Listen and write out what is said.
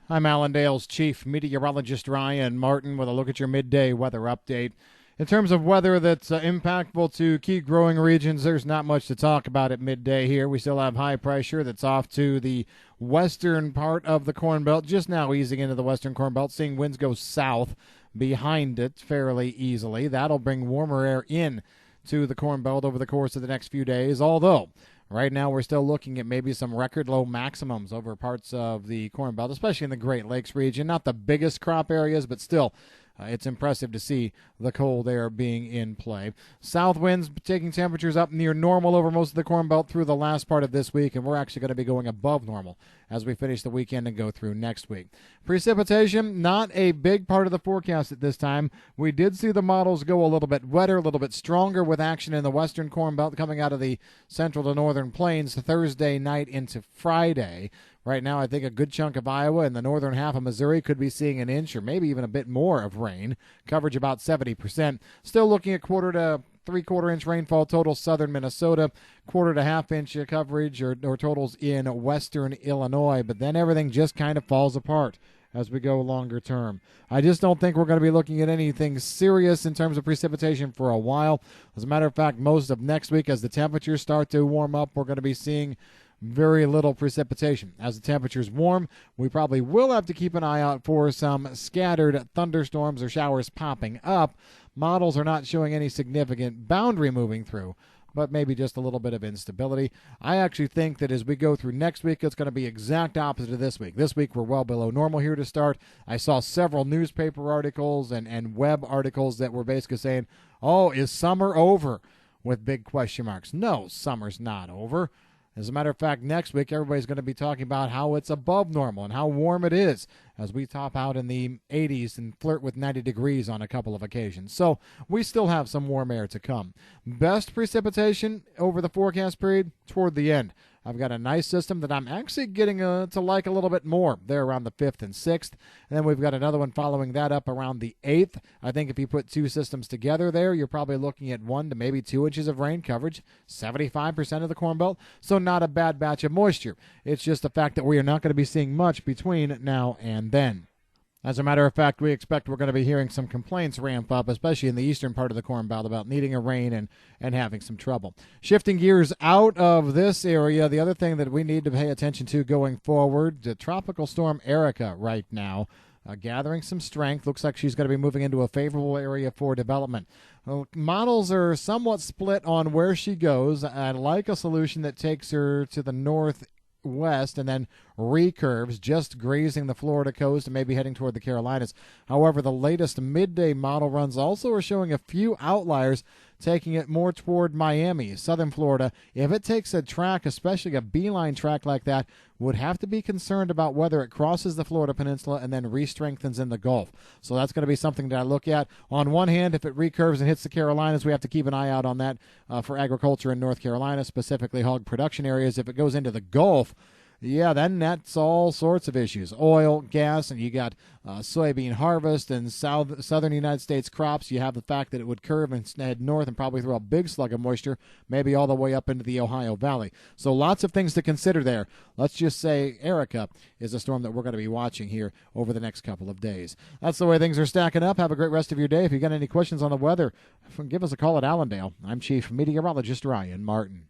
I'm Allendale's chief meteorologist Ryan Martin with a look at your midday weather update. In terms of weather that's impactful to key growing regions, there's not much to talk about at midday here. We still have high pressure that's off to the western part of the Corn Belt, just now easing into the western Corn Belt, seeing winds go south behind it fairly easily. That'll bring warmer air in to the Corn Belt over the course of the next few days, although right now we're still looking at maybe some record low maximums over parts of the Corn Belt, especially in the Great Lakes region. Not the biggest crop areas, but still it's impressive to see the cold air being in play. South winds taking temperatures up near normal over most of the Corn Belt through the last part of this week, and we're actually going to be going above normal as we finish the weekend and go through next week. Precipitation, not a big part of the forecast at this time. We did see the models go a little bit wetter, a little bit stronger with action in the western Corn Belt coming out of the central to northern plains Thursday night into Friday. Right now, I think a good chunk of Iowa and the northern half of Missouri could be seeing an inch or maybe even a bit more of rain. Coverage about 70%. Still looking at quarter to three-quarter inch rainfall total southern Minnesota, quarter to half inch coverage or totals in western Illinois. But then everything just kind of falls apart as we go longer term. I just don't think we're going to be looking at anything serious in terms of precipitation for a while. As a matter of fact, most of next week as the temperatures start to warm up, we're going to be seeing very little precipitation. As the temperatures warm, we probably will have to keep an eye out for some scattered thunderstorms or showers popping up. Models are not showing any significant boundary moving through, but maybe just a little bit of instability. I actually think that as we go through next week, it's going to be exact opposite of this week. This week, we're well below normal here to start. I saw several newspaper articles and web articles that were basically saying, oh, is summer over? With big question marks. No, summer's not over. As a matter of fact, next week, everybody's going to be talking about how it's above normal and how warm it is as we top out in the 80s and flirt with 90 degrees on a couple of occasions. So we still have some warm air to come. Best precipitation over the forecast period toward the end. I've got a nice system that I'm actually getting to like a little bit more there around the 5th and 6th. And then we've got another one following that up around the 8th. I think if you put two systems together there, you're probably looking at 1 to maybe 2 inches of rain coverage, 75% of the Corn Belt. So not a bad batch of moisture. It's just the fact that we are not going to be seeing much between now and then. As a matter of fact, we expect we're going to be hearing some complaints ramp up, especially in the eastern part of the Corn Belt, about needing a rain and having some trouble. Shifting gears out of this area, the other thing that we need to pay attention to going forward, the Tropical Storm Erica right now, gathering some strength. Looks like she's going to be moving into a favorable area for development. Models are somewhat split on where she goes. I like a solution that takes her to the northwest and then recurves, just grazing the Florida coast and maybe heading toward the Carolinas. However, the latest midday model runs also are showing a few outliers, taking it more toward Miami, southern Florida. If it takes a track, especially a beeline track like that, would have to be concerned about whether it crosses the Florida Peninsula and then re-strengthens in the Gulf. So that's going to be something that I look at. On one hand, if it recurves and hits the Carolinas, we have to keep an eye out on that for agriculture in North Carolina, specifically hog production areas. If it goes into the Gulf, yeah, then that's all sorts of issues. Oil, gas, and you got soybean harvest and southern United States crops. You have the fact that it would curve and head north and probably throw a big slug of moisture, maybe all the way up into the Ohio Valley. So lots of things to consider there. Let's just say Erica is a storm that we're going to be watching here over the next couple of days. That's the way things are stacking up. Have a great rest of your day. If you got any questions on the weather, give us a call at Allendale. I'm Chief Meteorologist Ryan Martin.